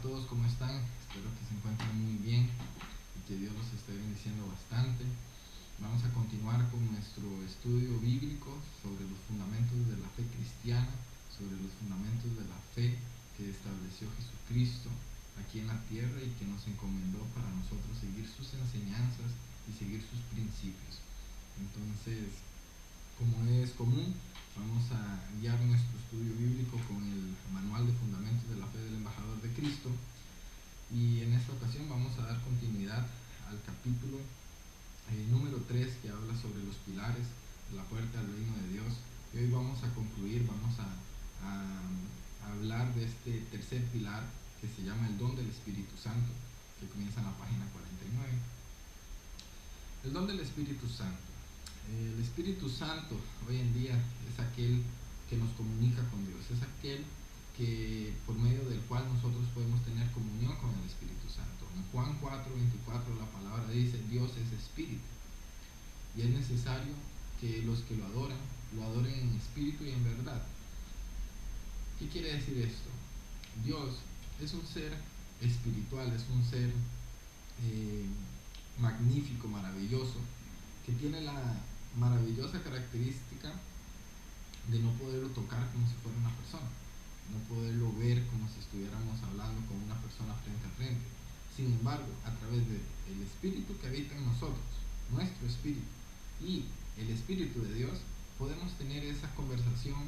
todos, ¿cómo están? Espero que se encuentren muy bien y que Dios los esté bendiciendo bastante. Vamos a continuar con nuestro estudio bíblico sobre los fundamentos de la fe cristiana, sobre los fundamentos de la fe que estableció Jesucristo aquí en la tierra y que nos encomendó para nosotros seguir sus enseñanzas y seguir sus principios. Entonces, como es común, vamos a guiar nuestro estudio bíblico con el manual de fundamentos de la fe del embajador de Cristo, y en esta ocasión vamos a dar continuidad al capítulo número 3, que habla sobre los pilares de la puerta al reino de Dios. Y hoy vamos a concluir, vamos a hablar de este tercer pilar que se llama el don del Espíritu Santo, que comienza en la página 49. El don del Espíritu Santo. El Espíritu Santo hoy en día es aquel que nos comunica con Dios, es aquel que por medio del cual nosotros podemos tener comunión con el Espíritu Santo. En Juan 4:24 la palabra dice: Dios es Espíritu, y es necesario que los que lo adoren en espíritu y en verdad. ¿Qué quiere decir esto? Dios es un ser espiritual, es un ser magnífico, maravilloso, que tiene la maravillosa característica de no poderlo tocar como si fuera una persona, no poderlo ver como si estuviéramos hablando con una persona frente a frente. Sin embargo, a través del Espíritu que habita en nosotros, nuestro Espíritu y el Espíritu de Dios, podemos tener esa conversación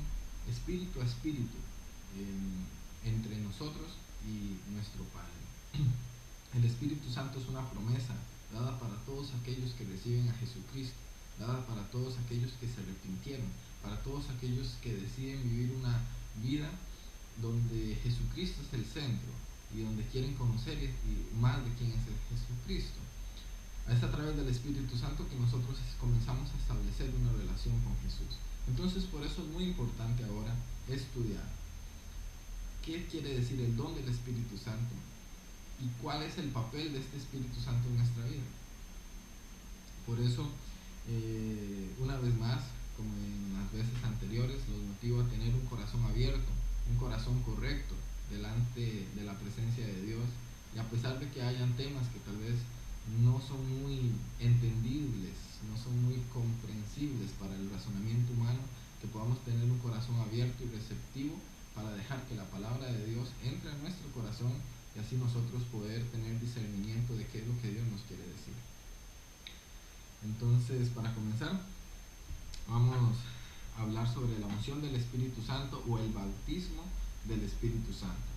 espíritu a espíritu entre nosotros y nuestro Padre. El Espíritu Santo es una promesa dada para todos aquellos que reciben a Jesucristo, dada para todos aquellos que se arrepintieron, para todos aquellos que deciden vivir una vida donde Jesucristo es el centro y donde quieren conocer más de quién es Jesucristo. Es a través del Espíritu Santo que nosotros comenzamos a establecer una relación con Jesús. Entonces, por eso es muy importante ahora estudiar qué quiere decir el don del Espíritu Santo y cuál es el papel de este Espíritu Santo en nuestra vida. Por eso, una vez más, como en las veces anteriores, los motivo a tener un corazón abierto, un corazón correcto delante de la presencia de Dios, y a pesar de que hayan temas que tal vez no son muy entendibles, no son muy comprensibles para el razonamiento humano, que podamos tener un corazón abierto y receptivo para dejar que la palabra de Dios entre en nuestro corazón y así nosotros poder tener discernimiento de qué es lo que Dios nos quiere decir. Entonces, para comenzar, vamos a hablar sobre la unción del Espíritu Santo o el bautismo del Espíritu Santo,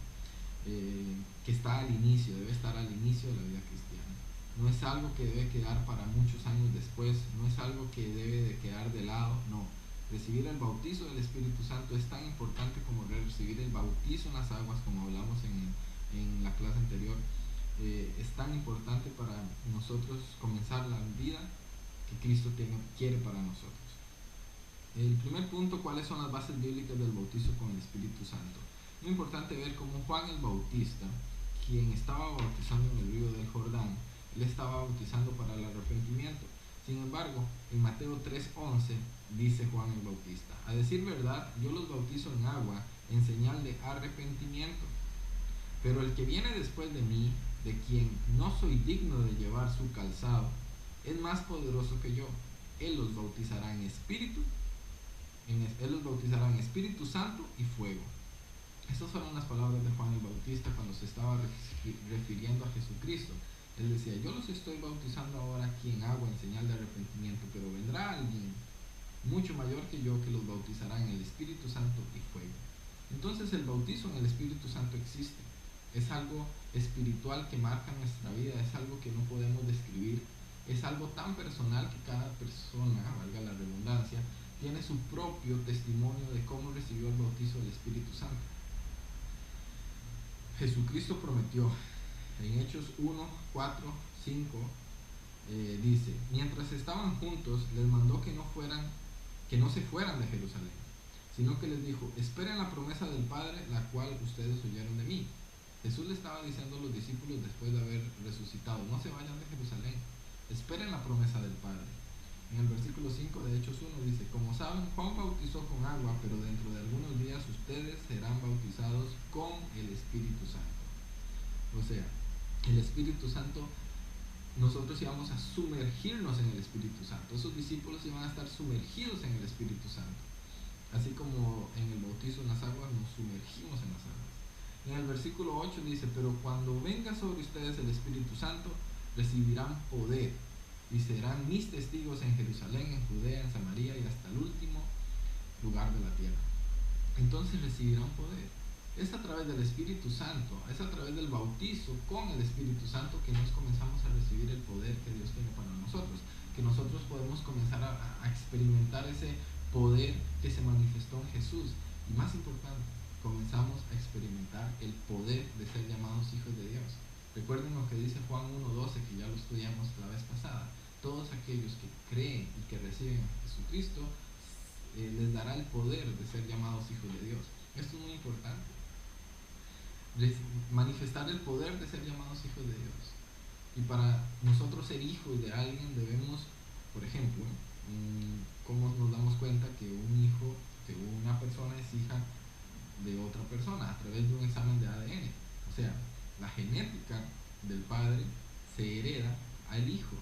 que está al inicio, debe estar al inicio de la vida cristiana. No es algo que debe quedar para muchos años después, no es algo que debe de quedar de lado, no. Recibir el bautizo del Espíritu Santo es tan importante como recibir el bautizo en las aguas, como hablamos en la clase anterior. Es tan importante para nosotros comenzar la vida que Cristo quiere para nosotros. El primer punto: ¿cuáles son las bases bíblicas del bautizo con el Espíritu Santo? Muy importante ver cómo Juan el Bautista, quien estaba bautizando en el río del Jordán, él estaba bautizando para el arrepentimiento. Sin embargo, en Mateo 3:11 dice Juan el Bautista: a decir verdad, yo los bautizo en agua en señal de arrepentimiento, pero el que viene después de mí, de quien no soy digno de llevar su calzado, es más poderoso que yo. Él los bautizará en Espíritu Santo y fuego. Estas fueron las palabras de Juan el Bautista cuando se estaba refiriendo a Jesucristo. Él decía: yo los estoy bautizando ahora aquí en agua en señal de arrepentimiento, pero vendrá alguien mucho mayor que yo, que los bautizará en el Espíritu Santo y fuego. Entonces, el bautizo en el Espíritu Santo existe. Es algo espiritual que marca nuestra vida, es algo que no podemos describir, es algo tan personal que cada persona, valga la redundancia, tiene su propio testimonio de cómo recibió el bautizo del Espíritu Santo. Jesucristo prometió en Hechos 1, 4, 5, dice: mientras estaban juntos, les mandó que no se fueran de Jerusalén, sino que les dijo: esperen la promesa del Padre, la cual ustedes oyeron de mí. Jesús le estaba diciendo a los discípulos después de haber resucitado: no se vayan de Jerusalén, esperen la promesa del Padre. En el versículo 5 de Hechos 1 dice: como saben, Juan bautizó con agua, pero dentro de algunos días ustedes serán bautizados con el Espíritu Santo. O sea, el Espíritu Santo, nosotros íbamos a sumergirnos en el Espíritu Santo. Esos discípulos iban a estar sumergidos en el Espíritu Santo. Así como en el bautizo en las aguas nos sumergimos en las aguas. En el versículo 8 dice, pero cuando venga sobre ustedes el Espíritu Santo, recibirán poder y serán mis testigos en Jerusalén, en Judea, en Samaria y hasta el último lugar de la tierra. Entonces recibirán poder. Es a través del Espíritu Santo, es a través del bautizo con el Espíritu Santo que nos comenzamos a recibir el poder que Dios tiene para nosotros, que nosotros podemos comenzar a experimentar ese poder que se manifestó en Jesús. Y más importante, comenzamos a experimentar el poder de ser llamados hijos de Dios. Recuerden lo que dice Juan 1:12, que ya lo estudiamos la vez pasada. Todos aquellos que creen y que reciben a Jesucristo, les dará el poder de ser llamados hijos de Dios. Esto es muy importante. Manifestar el poder de ser llamados hijos de Dios. Y para nosotros ser hijos de alguien debemos, por ejemplo, ¿cómo nos damos cuenta que un hijo, que una persona es hija de otra persona? A través de un examen de ADN. O sea, la genética del padre se hereda al hijo.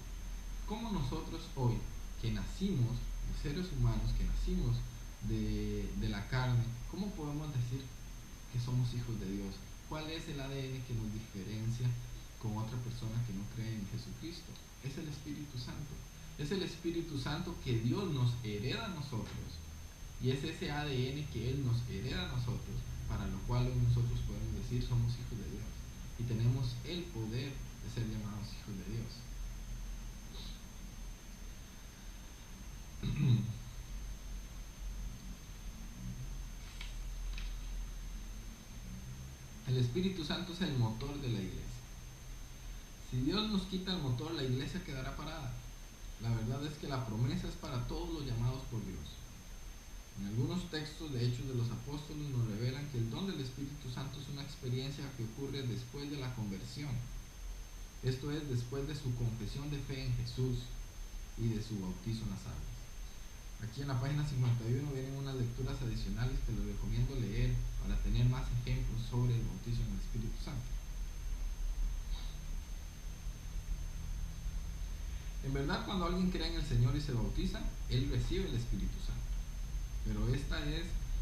¿Cómo nosotros hoy, que nacimos de seres humanos, que nacimos de la carne, cómo podemos decir que somos hijos de Dios? ¿Cuál es el ADN que nos diferencia con otra persona que no cree en Jesucristo? Es el Espíritu Santo. Es el Espíritu Santo que Dios nos hereda a nosotros. Y es ese ADN que Él nos hereda a nosotros, para lo cual nosotros podemos decir somos hijos de Dios. Y tenemos el poder de ser llamados hijos de Dios. El Espíritu Santo es el motor de la iglesia. Si Dios nos quita el motor, la iglesia quedará parada. La verdad es que la promesa es para todos los llamados por Dios. En algunos textos de Hechos de los Apóstoles nos revelan que el don del Espíritu Santo es una experiencia que ocurre después de la conversión. Esto es, después de su confesión de fe en Jesús y de su bautizo en las aguas. Aquí en la página 51 vienen unas lecturas adicionales que les recomiendo leer para tener más ejemplos sobre el bautizo en el Espíritu Santo. En verdad, cuando alguien cree en el Señor y se bautiza, él recibe el Espíritu Santo. Pero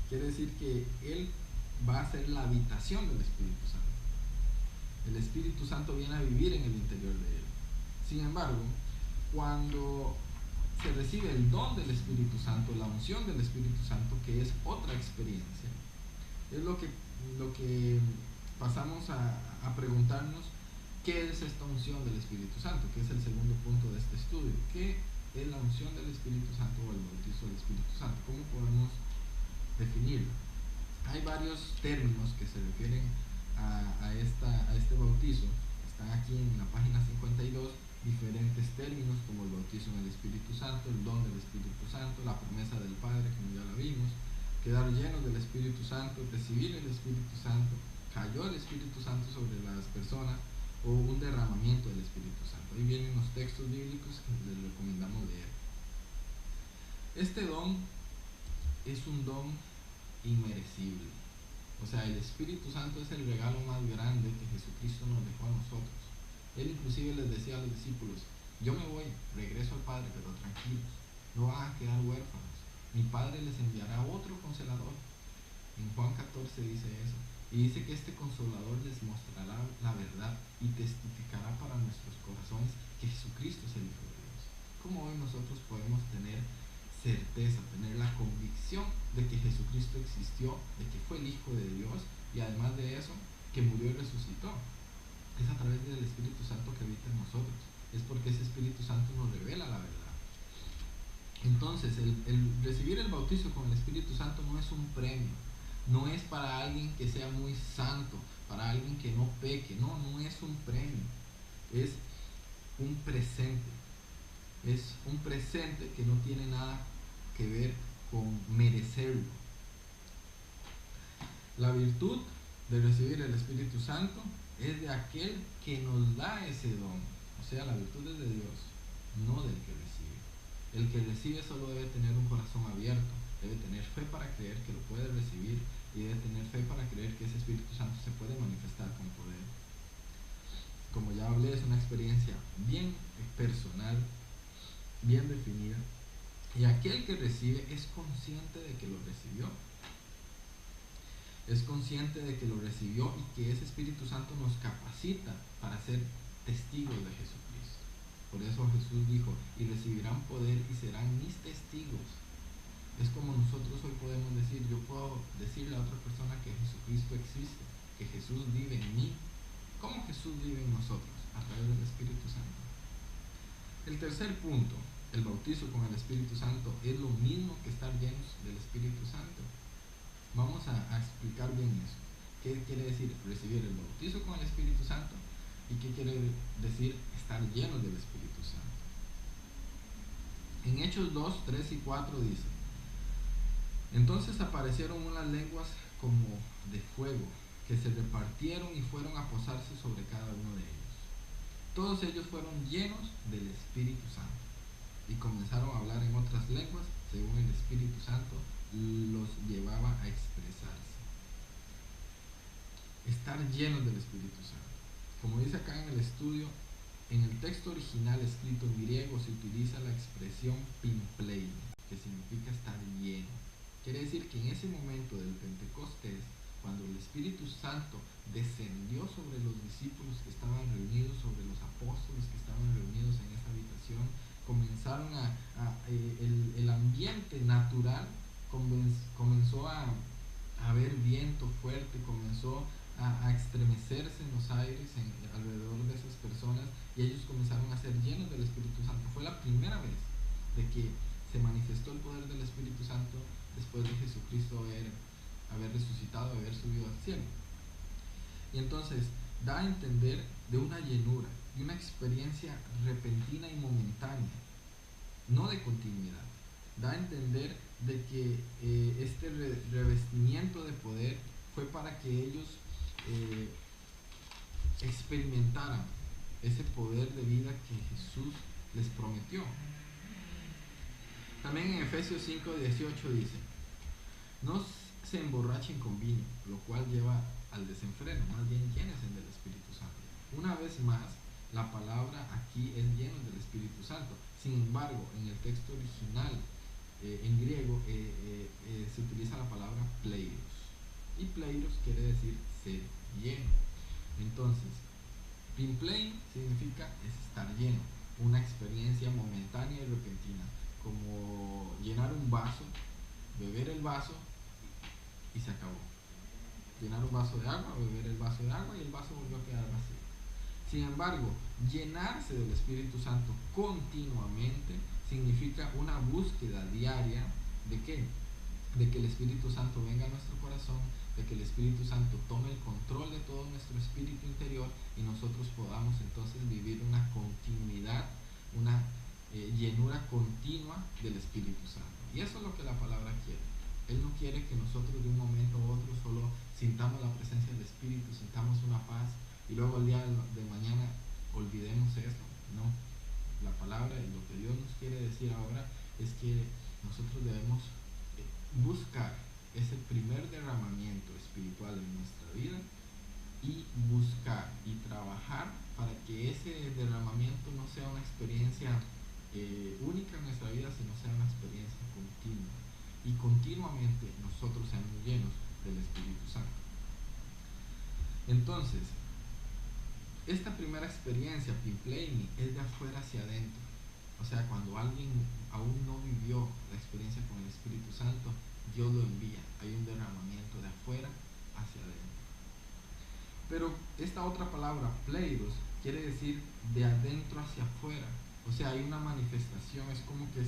quiere decir que él va a ser la habitación del Espíritu Santo. El Espíritu Santo viene a vivir en el interior de él. Sin embargo, cuando se recibe el don del Espíritu Santo, la unción del Espíritu Santo, que es otra experiencia, es lo que pasamos a preguntarnos: ¿qué es esta unción del Espíritu Santo? Que es el segundo punto de este estudio. ¿Qué es la unción del Espíritu Santo o el bautizo del Espíritu Santo? ¿Cómo podemos definirlo? Hay varios términos que se refieren a este bautizo. Están aquí en la página 52, diferentes términos como el bautizo en el Espíritu Santo, el don del Espíritu Santo, la promesa del Padre, como ya la vimos, quedar llenos del Espíritu Santo, recibir el Espíritu Santo, cayó el Espíritu Santo sobre las personas, o un derramamiento del Espíritu Santo. Ahí vienen los textos bíblicos que les recomendamos leer. Este don es un don inmerecible. O sea, el Espíritu Santo es el regalo más grande que Jesucristo nos dejó a nosotros. Él inclusive les decía a los discípulos: yo me voy, regreso al Padre, pero tranquilos, no van a quedar huérfanos. Mi Padre les enviará otro consolador. En Juan 14 dice eso. Y dice que este consolador les mostrará la verdad y testificará para nuestros corazones que Jesucristo es el Hijo de Dios. ¿Cómo hoy nosotros podemos tener certeza, tener la convicción de que Jesucristo existió, de que fue el Hijo de Dios y además de eso, que murió y resucitó? Es a través del Espíritu Santo que habita en nosotros. Es porque ese Espíritu Santo nos revela la verdad. Entonces, el recibir el bautizo con el Espíritu Santo no es un premio. No es para alguien que sea muy santo, para alguien que no peque. No es un premio. Es un presente. Es un presente que no tiene nada que ver con merecerlo. La virtud de recibir el Espíritu Santo es de aquel que nos da ese don. O sea, la virtud es de Dios, no del que recibe. El que recibe solo debe tener un corazón abierto, debe tener fe para creer que lo puede recibir y debe tener fe para creer que ese Espíritu Santo se puede manifestar con poder. como ya hablé, es una experiencia bien personal, bien definida, y aquel que recibe es consciente de que lo recibió. Es consciente de que lo recibió y que ese Espíritu Santo nos capacita para ser testigos de Jesucristo. Por eso Jesús dijo, y recibirán poder y serán mis testigos. Es como nosotros hoy podemos decir, yo puedo decirle a otra persona que Jesucristo existe, que Jesús vive en mí. ¿Cómo Jesús vive en nosotros? A través del Espíritu Santo. El tercer punto, el bautizo con el Espíritu Santo, es lo mismo que estar llenos del Espíritu Santo. Vamos a explicar bien eso. ¿Qué quiere decir recibir el bautizo con el Espíritu Santo? ¿Y qué quiere decir estar llenos del Espíritu Santo? En Hechos 2, 3 y 4 dice, entonces aparecieron unas lenguas como de fuego, que se repartieron y fueron a posarse sobre cada uno de ellos. Todos ellos fueron llenos del Espíritu Santo y comenzaron a hablar en otras lenguas según el Espíritu Santo los llevaba a expresarse. Estar llenos del Espíritu Santo. Como dice acá en el estudio, en el texto original escrito en griego se utiliza la expresión pimplein, que significa estar lleno. Quiere decir que en ese momento del Pentecostés, cuando el Espíritu Santo descendió sobre los discípulos que estaban reunidos, sobre los apóstoles que estaban reunidos en esta habitación, comenzaron el ambiente natural comenzó a haber viento fuerte, comenzó a estremecerse en los aires alrededor de esas personas, y ellos comenzaron a ser llenos del Espíritu Santo. Fue la primera vez de que se manifestó el poder del Espíritu Santo después de Jesucristo haber resucitado, haber subido al cielo. Y entonces da a entender de una llenura, de una experiencia repentina y momentánea, no de continuidad. Da a entender de que este revestimiento de poder fue para que ellos experimentaran ese poder de vida que Jesús les prometió. También en Efesios 5:18 dice, no se emborrachen con vino, lo cual lleva al desenfreno, más bien llénense del Espíritu Santo. Una vez más, la palabra aquí es lleno del Espíritu Santo. Sin embargo, en el texto original en griego se utiliza la palabra pleiros, y pleiros quiere decir ser lleno. Entonces, pimplein significa estar lleno, una experiencia momentánea y repentina, como llenar un vaso, beber el vaso y se acabó. Llenar un vaso de agua, beber el vaso de agua y el vaso volvió a quedar vacío. Sin embargo, llenarse del Espíritu Santo continuamente significa una búsqueda diaria ¿de qué? De que el Espíritu Santo venga a nuestro corazón, de que el Espíritu Santo tome el control de todo nuestro espíritu interior y nosotros podamos entonces vivir una continuidad, una llenura continua del Espíritu Santo. Y eso es lo que la palabra quiere. Él no quiere que nosotros de un momento a otro solo sintamos la presencia del Espíritu, sintamos una paz y luego el día de mañana olvidemos eso. No, la palabra y lo que Dios nos quiere decir ahora es que nosotros debemos buscar ese primer derramamiento espiritual en nuestra vida y buscar y trabajar para que ese derramamiento no sea una experiencia única en nuestra vida, sino sea una experiencia continua, y continuamente nosotros seamos llenos del Espíritu Santo. Entonces, esta primera experiencia, pimpleini, es de afuera hacia adentro. O sea, cuando alguien aún no vivió la experiencia con el Espíritu Santo, Dios lo envía. Hay un derramamiento de afuera hacia adentro. Pero esta otra palabra, pleiros, quiere decir de adentro hacia afuera. O sea, hay una manifestación, es como que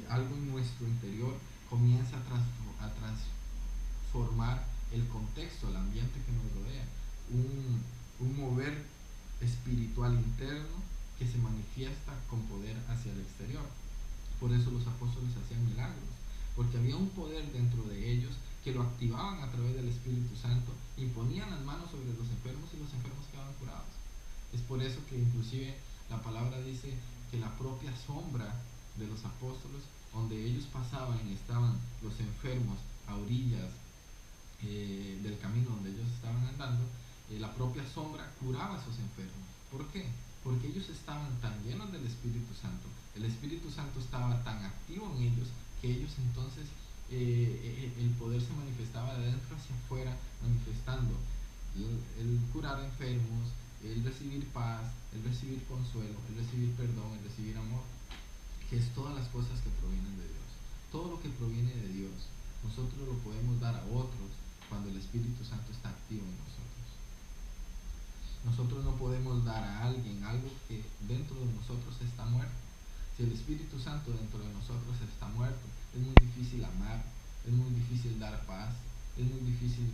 algo en nuestro interior comienza a transformar el contexto, el ambiente que nos rodea. Un mover espiritual interno que se manifiesta con poder hacia el exterior. Por eso los apóstoles hacían milagros, porque había un poder dentro de ellos que lo activaban a través del Espíritu Santo, imponían las manos sobre los enfermos y los enfermos quedaban curados. Es por eso que inclusive la palabra dice que la propia sombra de los apóstoles, donde ellos pasaban y estaban los enfermos a orillas del camino donde ellos estaban andando, la propia sombra curaba a esos enfermos. ¿Por qué? Porque ellos estaban tan llenos del Espíritu Santo, el Espíritu Santo estaba tan activo en ellos, que ellos entonces el poder se manifestaba de adentro hacia afuera, manifestando el curar enfermos, el recibir paz, el recibir consuelo, el recibir perdón, el recibir amor, que es todas las cosas que provienen de Dios. Todo lo que proviene de Dios, nosotros lo podemos dar a otros cuando el Espíritu Santo está activo en nosotros. Nosotros no podemos dar a alguien algo que dentro de nosotros está muerto. Si el Espíritu Santo dentro de nosotros está muerto, es muy difícil amar, es muy difícil dar paz, es muy difícil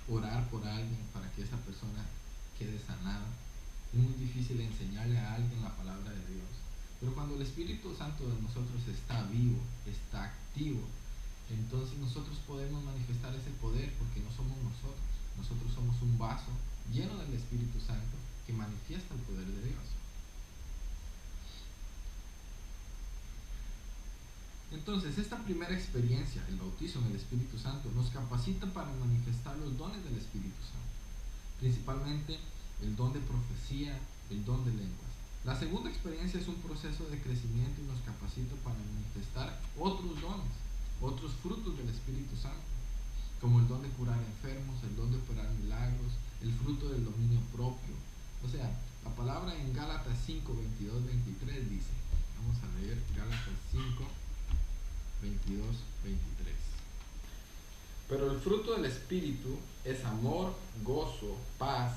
orar por alguien para que esa persona quede sanada. Es muy difícil enseñarle a alguien la palabra de Dios. Pero cuando el Espíritu Santo de nosotros está vivo, está activo, entonces nosotros podemos manifestar ese poder, porque no somos nosotros. Nosotros somos un vaso lleno del Espíritu Santo que manifiesta el poder de Dios. Entonces, esta primera experiencia, el bautismo en el Espíritu Santo, nos capacita para manifestar los dones del Espíritu Santo, principalmente el don de profecía, el don de lenguas. La segunda experiencia es un proceso de crecimiento y nos capacita para manifestar otros dones, otros frutos del Espíritu Santo, como el don de curar enfermos, el don de operar milagros, el fruto del dominio propio. O sea, la palabra en Gálatas 5, 22, 23 dice, vamos a leer Gálatas 5, 22, 23. Pero el fruto del Espíritu es amor, gozo, paz,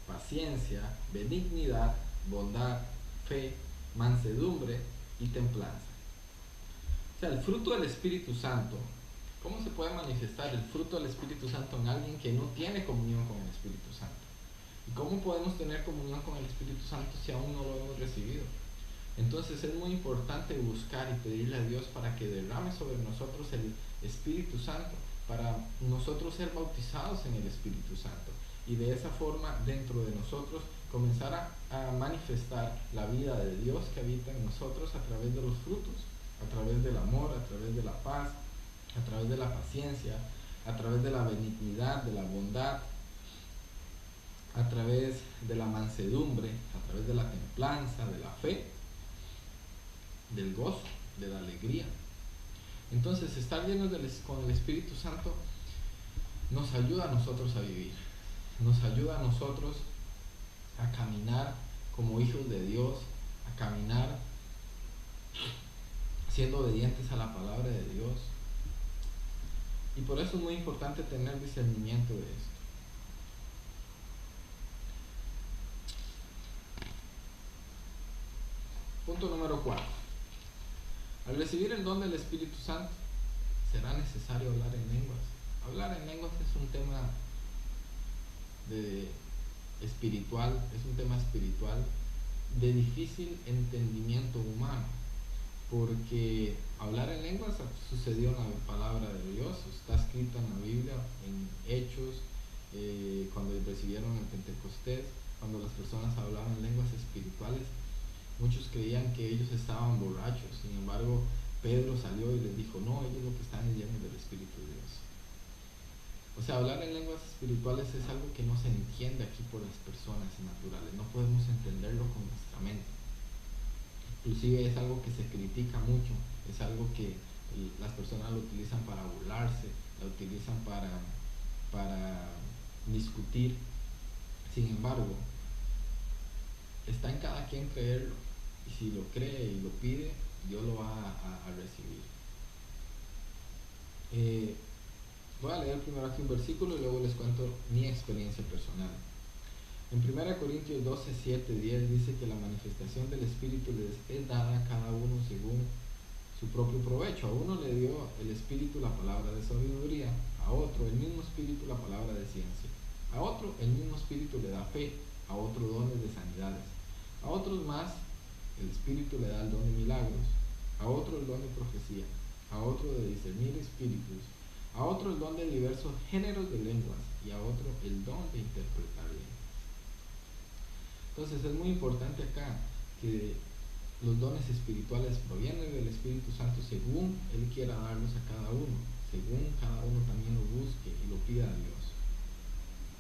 paciencia, benignidad, bondad, fe, mansedumbre y templanza. O sea, el fruto del Espíritu Santo, ¿cómo se puede manifestar el fruto del Espíritu Santo en alguien que no tiene comunión con el Espíritu Santo? ¿Y cómo podemos tener comunión con el Espíritu Santo si aún no lo hemos recibido? Entonces es muy importante buscar y pedirle a Dios para que derrame sobre nosotros el Espíritu Santo, para nosotros ser bautizados en el Espíritu Santo, y de esa forma dentro de nosotros comenzar a manifestar la vida de Dios que habita en nosotros a través de los frutos, a través del amor, a través de la paz, a través de la paciencia, a través de la benignidad, de la bondad, a través de la mansedumbre, a través de la templanza, de la fe, del gozo, de la alegría. Entonces, estar llenos con el Espíritu Santo nos ayuda a nosotros a vivir, nos ayuda a nosotros a caminar como hijos de Dios, a caminar siendo obedientes a la palabra de Dios. Y por eso es muy importante tener discernimiento de esto. Punto número 4. Al recibir el don del Espíritu Santo, será necesario hablar en lenguas. Hablar en lenguas es un tema espiritual, es un tema espiritual de difícil entendimiento humano, porque hablar en lenguas sucedió en la palabra de Dios, está escrita en la Biblia, en Hechos, cuando recibieron el Pentecostés, cuando las personas hablaban lenguas espirituales. Muchos creían que ellos estaban borrachos, sin embargo, Pedro salió y les dijo, no, ellos lo que están es llenos del Espíritu de Dios. O sea, hablar en lenguas espirituales es algo que no se entiende aquí por las personas naturales, no podemos entenderlo con nuestra mente. Inclusive es algo que se critica mucho, es algo que las personas lo utilizan para burlarse, lo utilizan para discutir. Sin embargo, está en cada quien creerlo, y si lo cree y lo pide, Dios lo va a recibir. Voy a leer primero aquí un versículo y luego les cuento mi experiencia personal. En 1 Corintios 12, 7, 10 dice que la manifestación del Espíritu les es dada a cada uno según su propio provecho. A uno le dio el Espíritu la palabra de sabiduría, a otro el mismo Espíritu la palabra de ciencia, a otro el mismo Espíritu le da fe, a otro dones de sanidades, a otros más el Espíritu le da el don de milagros, a otro el don de profecía, a otro de discernir espíritus, a otro el don de diversos géneros de lenguas y a otro el don de interpretar lenguas. Entonces es muy importante acá que los dones espirituales provienen del Espíritu Santo según Él quiera darlos a cada uno, según cada uno también lo busque y lo pida a Dios.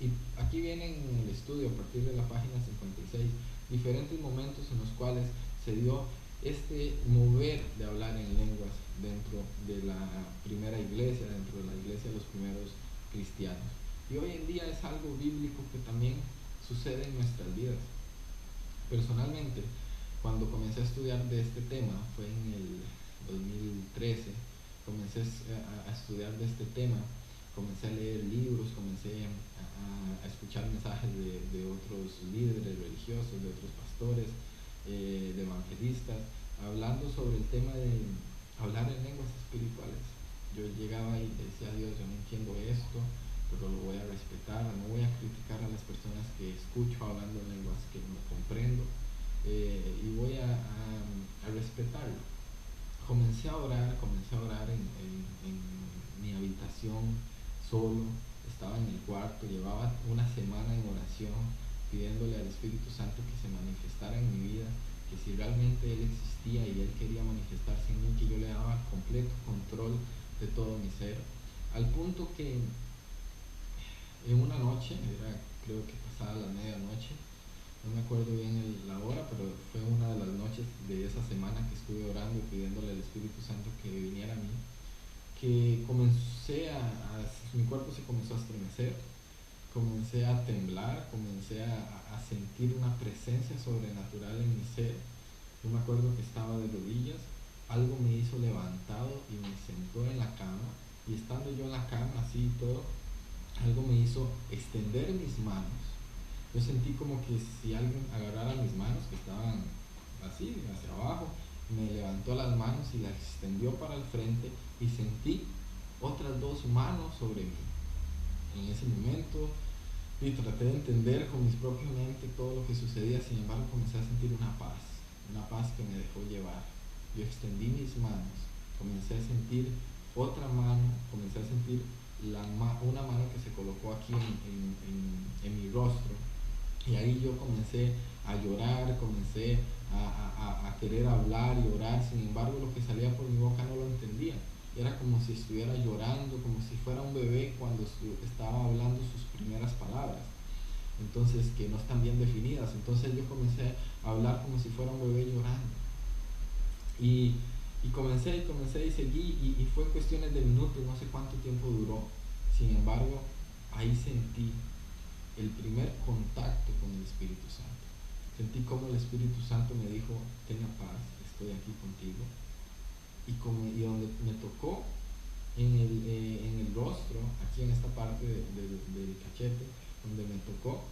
Y aquí aquí vienen en el estudio a partir de la página 56 diferentes momentos en los cuales se dio este mover de hablar en lenguas dentro de la primera iglesia, dentro de la iglesia de los primeros cristianos. Y hoy en día es algo bíblico que también sucede en nuestras vidas. Personalmente, cuando comencé a estudiar de este tema, fue en el 2013, comencé a estudiar de este tema, comencé a leer libros, comencé a escuchar mensajes de otros líderes religiosos, de otros pastores, de evangelistas, hablando sobre el tema de hablar en lenguas espirituales. Yo llegaba y decía a Dios, yo no entiendo esto, pero lo voy a respetar, no voy a criticar a las personas que escucho hablando en lenguas que no comprendo, y voy a respetarlo. Comencé a orar en mi habitación solo, estaba en el cuarto, llevaba una semana en oración pidiéndole al Espíritu Santo que se manifestara en mi vida, que si realmente Él existía y Él quería manifestarse en mí, que yo le daba completo control de todo mi ser, al punto que en una noche, era creo que pasada la medianoche, no me acuerdo bien la hora, pero fue una de las noches de esa semana que estuve orando y pidiéndole al Espíritu Santo que viniera a mí, que comencé mi cuerpo se comenzó a estremecer, comencé a temblar, comencé a sentir una presencia sobrenatural en mi ser. Yo me acuerdo que estaba de rodillas, algo me hizo levantado y me sentó en la cama, y estando yo en la cama así y todo, algo me hizo extender mis manos. Yo sentí como que si alguien agarrara mis manos, que estaban así, hacia abajo, me levantó las manos y las extendió para el frente, y sentí otras dos manos sobre mí. En ese momento, y traté de entender con mis propias mentes todo lo que sucedía, sin embargo comencé a sentir una paz que me dejó llevar. Yo extendí mis manos, comencé a sentir otra mano, comencé a sentir una mano que se colocó aquí en mi rostro, y ahí yo comencé a llorar, comencé a querer hablar y orar. Sin embargo, lo que salía por mi boca no lo entendía, era como si estuviera llorando, como si fuera un bebé cuando estaba hablando sus primeras palabras, entonces que no están bien definidas. Entonces yo comencé a hablar como si fuera un bebé llorando, y comencé y seguí, y fue cuestiones de minutos, no sé cuánto tiempo duró. Sin embargo, ahí sentí el primer contacto con el Espíritu Santo. Sentí como el Espíritu Santo me dijo: tenga paz, estoy aquí contigo. Y donde me tocó en el rostro, aquí en esta parte del cachete, donde me tocó,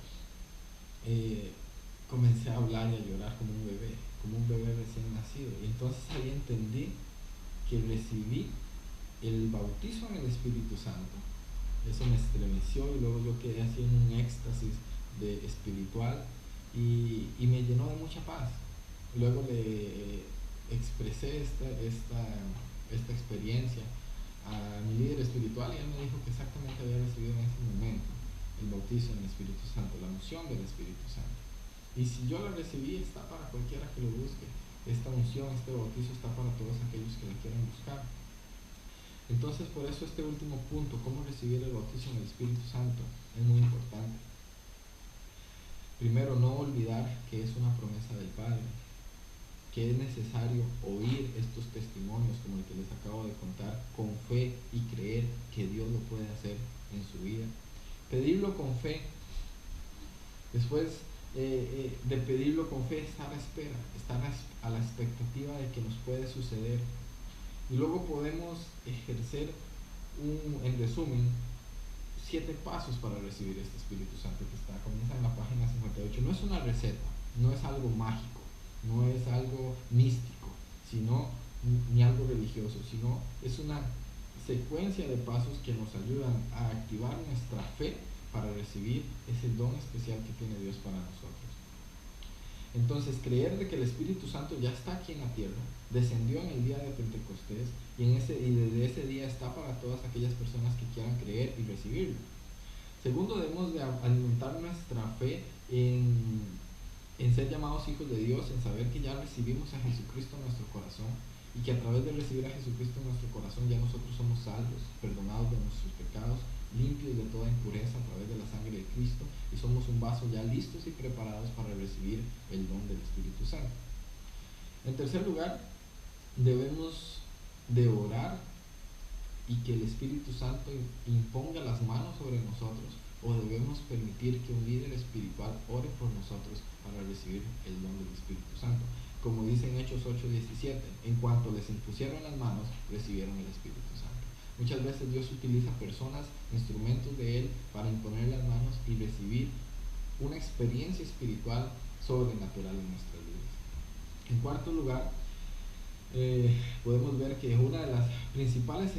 comencé a hablar y a llorar como un bebé recién nacido. Y entonces ahí entendí que recibí el bautizo en el Espíritu Santo. Eso me estremeció, y luego yo quedé así en un éxtasis espiritual, y me llenó de mucha paz. Luego le expresé esta experiencia a mi líder espiritual, y él me dijo que exactamente había recibido en ese momento el bautizo en el Espíritu Santo, la unción del Espíritu Santo. Y si yo la recibí, está para cualquiera que lo busque. Esta unción, este bautizo está para todos aquellos que la quieran buscar. Entonces, por eso este último punto, cómo recibir el bautizo en el Espíritu Santo, es muy importante. Primero, no olvidar que es una promesa del Padre, que es necesario oír estos testimonios como el que les acabo de contar con fe y creer que Dios lo puede hacer en su vida. Pedirlo con fe. Después de pedirlo con fe, estar a espera, estar a la expectativa de que nos puede suceder. Y luego podemos ejercer, en resumen, 7 pasos para recibir este Espíritu Santo que comienza en la página 58. No es una receta, no es algo mágico, no es algo místico, ni algo religioso, sino es una secuencia de pasos que nos ayudan a activar nuestra fe para recibir ese don especial que tiene Dios para nosotros. Entonces, creer de que el Espíritu Santo ya está aquí en la tierra, descendió en el día de Pentecostés, y desde ese día está para todas aquellas personas que quieran creer y recibirlo. Segundo, debemos de alimentar nuestra fe en ser llamados hijos de Dios, en saber que ya recibimos a Jesucristo en nuestro corazón, y que a través de recibir a Jesucristo en nuestro corazón ya nosotros somos salvos, perdonados de nuestros pecados, limpios de toda impureza a través de la sangre de Cristo, y somos un vaso ya listos y preparados para recibir el don del Espíritu Santo. En tercer lugar, debemos de orar y que el Espíritu Santo imponga las manos sobre nosotros, o debemos permitir que un líder espiritual ore por nosotros para recibir el don del Espíritu Santo. Como dice en Hechos 8:17, en cuanto les impusieron las manos, recibieron el Espíritu Santo. Muchas veces Dios utiliza personas, instrumentos de Él, para imponer las manos y recibir una experiencia espiritual sobrenatural en nuestras vidas. En cuarto lugar, podemos ver que una de las principales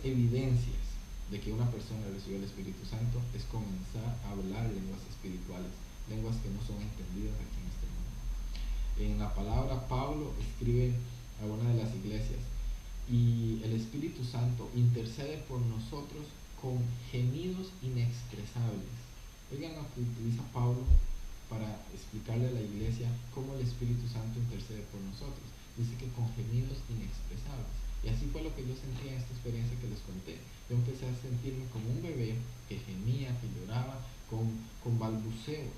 evidencias de que una persona recibió el Espíritu Santo es comenzar a hablar lenguas espirituales, lenguas que no son entendidas aquí en este mundo. En la palabra, Pablo escribe a una de las iglesias: y el Espíritu Santo intercede por nosotros con gemidos inexpresables. Oigan lo que utiliza Pablo para explicarle a la iglesia cómo el Espíritu Santo intercede por nosotros. Dice que con gemidos inexpresables. Y así fue lo que yo sentí en esta experiencia que les conté. Yo empecé a sentirme como un bebé que gemía, que lloraba, con balbuceos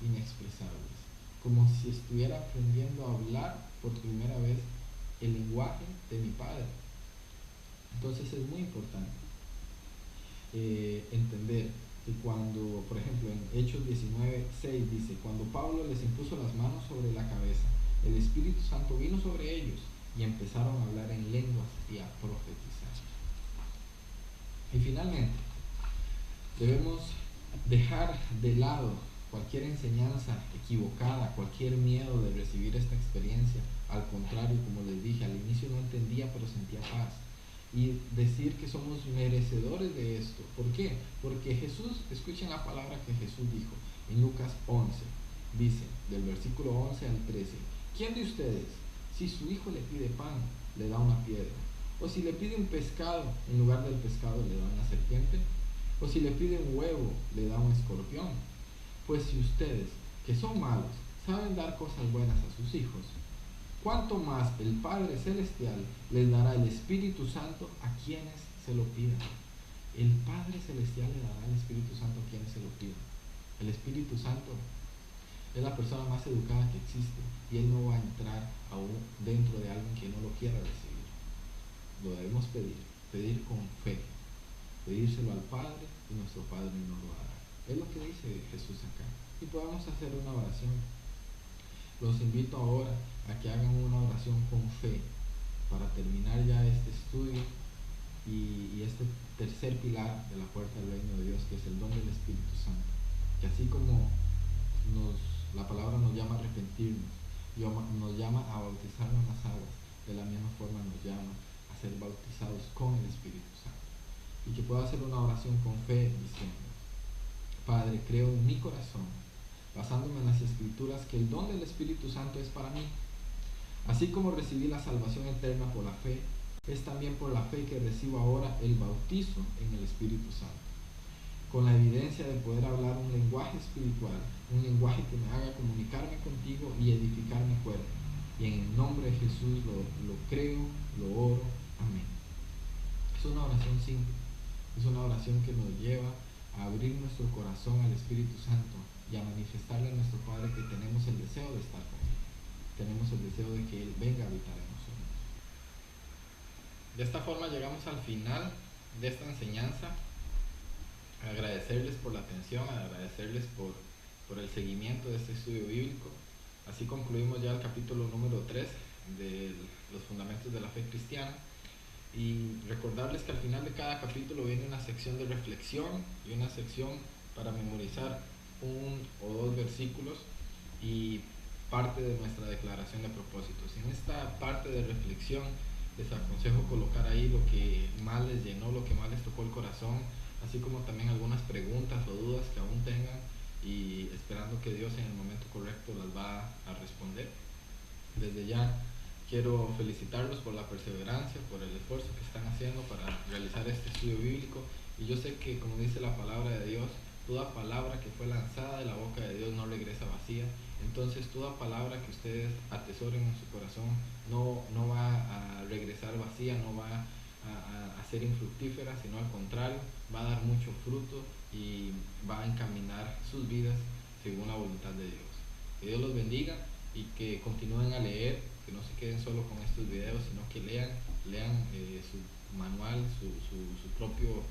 inexpresables, como si estuviera aprendiendo a hablar por primera vez el lenguaje de mi Padre. Entonces es muy importante entender que cuando, por ejemplo, en Hechos 19:6 dice: cuando Pablo les impuso las manos sobre la cabeza, el Espíritu Santo vino sobre ellos y empezaron a hablar en lenguas y a profetizar. Y finalmente, debemos dejar de lado cualquier enseñanza equivocada, cualquier miedo de recibir esta experiencia. Al contrario, como les dije, al inicio no entendía, pero sentía paz. Y decir que somos merecedores de esto. ¿Por qué? Porque Jesús, escuchen la palabra que Jesús dijo en Lucas 11. Dice, del versículo 11 al 13: ¿quién de ustedes, si su hijo le pide pan, le da una piedra? ¿O si le pide un pescado, en lugar del pescado le da una serpiente? ¿O si le pide un huevo, le da un escorpión? Pues si ustedes, que son malos, saben dar cosas buenas a sus hijos, ¿cuánto más el Padre Celestial les dará el Espíritu Santo a quienes se lo pidan? El Padre Celestial le dará el Espíritu Santo a quienes se lo pidan. El Espíritu Santo es la persona más educada que existe, y Él no va a entrar aún dentro de alguien que no lo quiera recibir. Lo debemos pedir con fe, pedírselo al Padre, y nuestro Padre nos lo dará. Es lo que dice Jesús acá. Y podemos hacer una oración. Los invito ahora a que hagan una oración con fe para terminar ya este estudio y este tercer pilar de la puerta del reino de Dios, que es el don del Espíritu Santo. Que así como la palabra nos llama a arrepentirnos, nos llama a bautizarnos en las aguas, de la misma forma nos llama a ser bautizados con el Espíritu Santo. Y que pueda hacer una oración con fe diciendo: Padre, creo en mi corazón, basándome en las Escrituras, que el don del Espíritu Santo es para mí. Así como recibí la salvación eterna por la fe, es también por la fe que recibo ahora el bautizo en el Espíritu Santo, con la evidencia de poder hablar un lenguaje espiritual, un lenguaje que me haga comunicarme contigo y edificar mi cuerpo. Y en el nombre de Jesús lo creo, lo oro. Amén. Es una oración simple, es una oración que nos lleva a abrir nuestro corazón al Espíritu Santo y a manifestarle a nuestro Padre que tenemos el deseo de estar con Él, tenemos el deseo de que Él venga a habitar en nosotros. De esta forma llegamos al final de esta enseñanza. Agradecerles por la atención, agradecerles por el seguimiento de este estudio bíblico. Así concluimos ya el capítulo número 3 de los fundamentos de la fe cristiana. Y recordarles que al final de cada capítulo viene una sección de reflexión y una sección para memorizar 1 o 2 versículos y parte de nuestra declaración de propósitos. En esta parte de reflexión les aconsejo colocar ahí lo que más les llenó, lo que más les tocó el corazón, así como también algunas preguntas o dudas que aún tengan, y esperando que Dios en el momento correcto las va a responder. Desde ya quiero felicitarlos por la perseverancia, por el esfuerzo que están haciendo para realizar este estudio bíblico, y yo sé que, como dice la palabra de Dios, toda palabra que fue lanzada de la boca de Dios no regresa vacía. Entonces toda palabra que ustedes atesoren en su corazón no va a regresar vacía, no va a ser infructífera, sino al contrario, va a dar mucho fruto y va a encaminar sus vidas según la voluntad de Dios. Que Dios los bendiga y que continúen a leer, que no se queden solo con estos videos, sino que lean su manual, su propio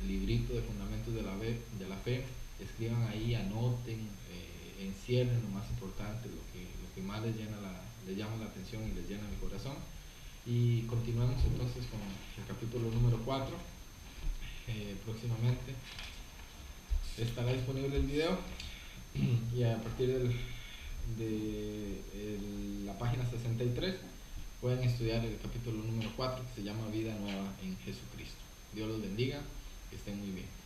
librito de fundamentos de la fe, escriban ahí, anoten, encierren lo más importante, lo que más les llama la atención y les llena el corazón. Y continuamos entonces con el capítulo número 4. Próximamente estará disponible el video y a partir de la página 63 pueden estudiar el capítulo número 4, que se llama Vida Nueva en Jesucristo. Dios los bendiga, que estén muy bien.